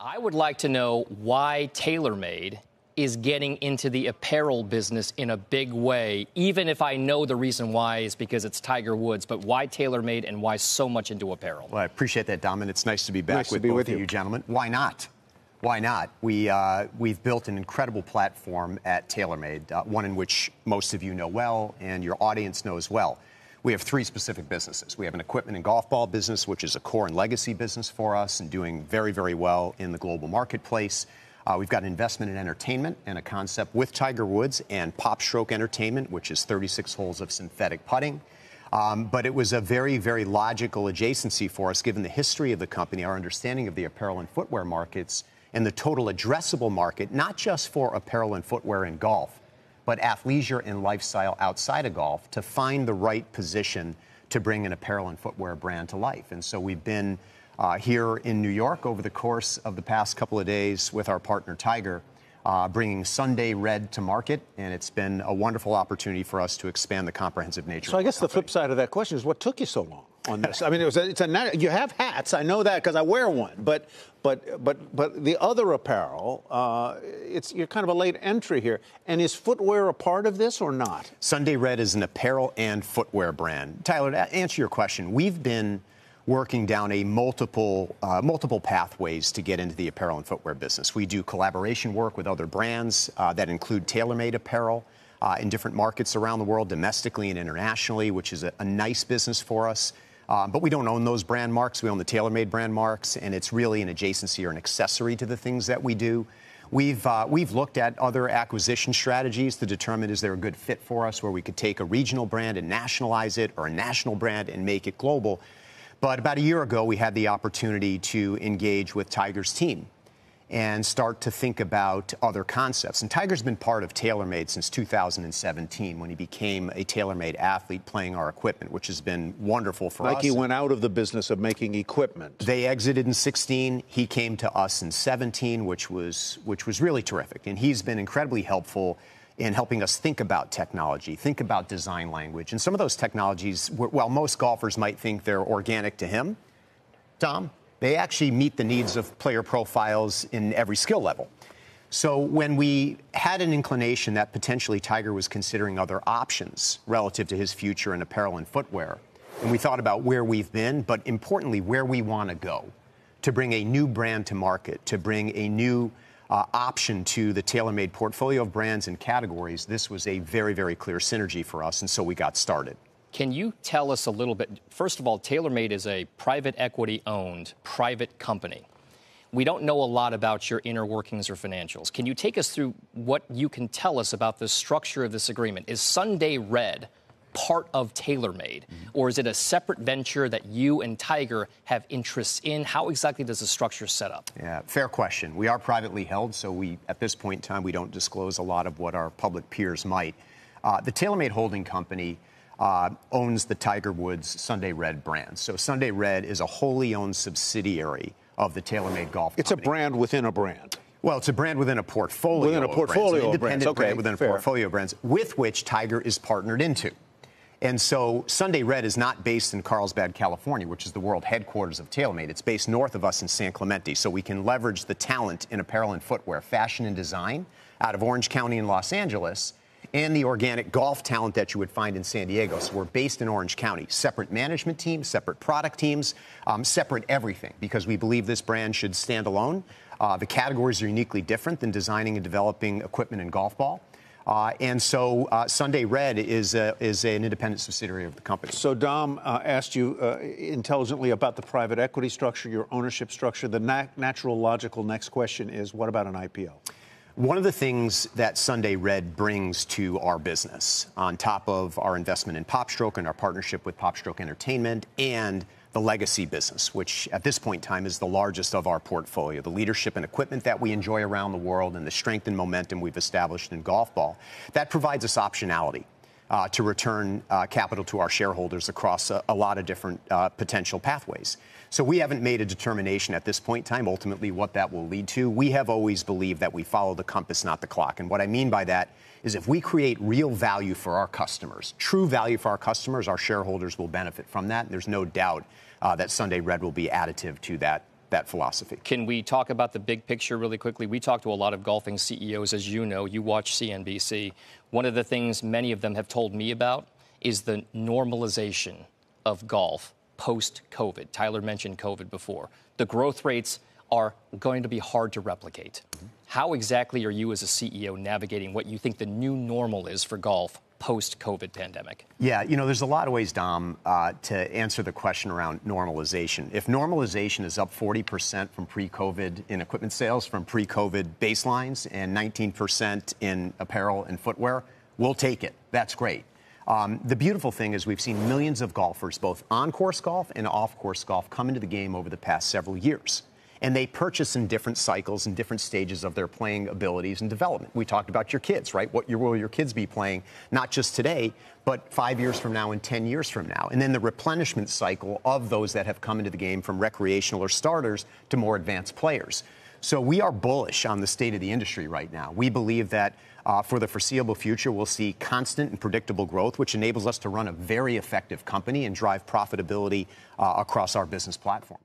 I would like to know why TaylorMade is getting into the apparel business in a big way, even if I know the reason why is because it's Tiger Woods, but why TaylorMade and why so much into apparel? Well, I appreciate that, Dom, and it's nice to be back with both of you gentlemen. Why not? Why not? We've built an incredible platform at TaylorMade, one in which most of you know well and your audience knows well. We have three specific businesses. We have an equipment and golf ball business, which is a core and legacy business for us and doing very, very well in the global marketplace. We've got an investment in entertainment and a concept with Tiger Woods and Pop Stroke Entertainment, which is 36 holes of synthetic putting. But it was a very, very logical adjacency for us, given the history of the company, our understanding of the apparel and footwear markets, and the total addressable market, not just for apparel and footwear in golf, but athleisure and lifestyle outside of golf, to find the right position to bring an apparel and footwear brand to life. And so we've been here in New York over the course of the past couple of days with our partner Tiger, bringing Sunday Red to market, and it's been a wonderful opportunity for us to expand the comprehensive nature. So I guess the flip side of that question is, what took you so long on this? I mean, you have hats, I know that because I wear one, but the other apparel, you're kind of a late entry here. And is footwear a part of this or not? Sunday Red is an apparel and footwear brand. Tyler, to answer your question, we've been working down a multiple pathways to get into the apparel and footwear business. We do collaboration work with other brands that include TaylorMade apparel in different markets around the world, domestically and internationally, which is a nice business for us. But we don't own those brand marks. We own the TaylorMade brand marks, and it's really an adjacency or an accessory to the things that we do. We've looked at other acquisition strategies to determine, is there a good fit for us where we could take a regional brand and nationalize it, or a national brand and make it global. But about a year ago, we had the opportunity to engage with Tiger's team and start to think about other concepts. And Tiger's been part of TaylorMade since 2017, when he became a TaylorMade athlete playing our equipment, which has been wonderful for us. Nike went out of the business of making equipment. They exited in 16. He came to us in 17, which was really terrific. And he's been incredibly helpful in helping us think about technology, think about design language. And some of those technologies, while most golfers might think they're organic to him, Tom, they actually meet the needs of player profiles in every skill level. So when we had an inclination that potentially Tiger was considering other options relative to his future in apparel and footwear, and we thought about where we've been, but importantly, where we want to go, to bring a new brand to market, to bring a new option to the TaylorMade portfolio of brands and categories, this was a very, very clear synergy for us, and so we got started. Can you tell us a little bit? First of all, TaylorMade is a private equity-owned private company. We don't know a lot about your inner workings or financials. Can you take us through what you can tell us about the structure of this agreement? Is Sunday Red part of TaylorMade, or is it a separate venture that you and Tiger have interests in? How exactly does the structure set up? Yeah, fair question. We are privately held, so at this point in time, we don't disclose a lot of what our public peers might. The TaylorMade holding company owns the Tiger Woods Sunday Red brand. So Sunday Red is a wholly owned subsidiary of the TaylorMade golf company. It's a brand within a brand. Well, it's a brand within a portfolio. Within a portfolio of brands. An independent independent brand within fair. a portfolio of brands, with which Tiger is partnered into. And so Sunday Red is not based in Carlsbad, California, which is the world headquarters of TaylorMade. It's based north of us in San Clemente, so we can leverage the talent in apparel and footwear, fashion and design out of Orange County in Los Angeles, and the organic golf talent that you would find in San Diego. So we're based in Orange County. Separate management teams, separate product teams, separate everything, because we believe this brand should stand alone. The categories are uniquely different than designing and developing equipment and golf ball. And so Sunday Red is an independent subsidiary of the company. So Dom asked you intelligently about the private equity structure, your ownership structure. The natural, logical next question is, what about an IPO? One of the things that Sunday Red brings to our business, on top of our investment in Pop Stroke and our partnership with Pop Stroke Entertainment and the legacy business, which at this point in time is the largest of our portfolio, the leadership and equipment that we enjoy around the world and the strength and momentum we've established in golf ball, that provides us optionality to return capital to our shareholders across a lot of different potential pathways. So we haven't made a determination at this point in time, ultimately, what that will lead to. We have always believed that we follow the compass, not the clock. And what I mean by that is, if we create real value for our customers, true value for our customers, our shareholders will benefit from that. There's no doubt that Sunday Red will be additive to that that philosophy. Can we talk about the big picture really quickly? We talk to a lot of golfing CEOs, as you know. You watch CNBC. One of the things many of them have told me about is the normalization of golf post-COVID. Tyler mentioned COVID before. The growth rates are going to be hard to replicate. How exactly are you as a CEO navigating what you think the new normal is for golf post-COVID pandemic? Yeah, there's a lot of ways, Dom, to answer the question around normalization. If normalization is up 40% from pre-COVID in equipment sales, from pre-COVID baselines, and 19% in apparel and footwear, we'll take it. That's great. The beautiful thing is we've seen millions of golfers, both on-course golf and off-course golf, come into the game over the past several years. And they purchase in different cycles and different stages of their playing abilities and development. We talked about your kids, right? What will your kids be playing, not just today, but 5 years from now and 10 years from now? And then the replenishment cycle of those that have come into the game from recreational or starters to more advanced players. So we are bullish on the state of the industry right now. We believe that for the foreseeable future, we'll see constant and predictable growth, which enables us to run a very effective company and drive profitability across our business platforms.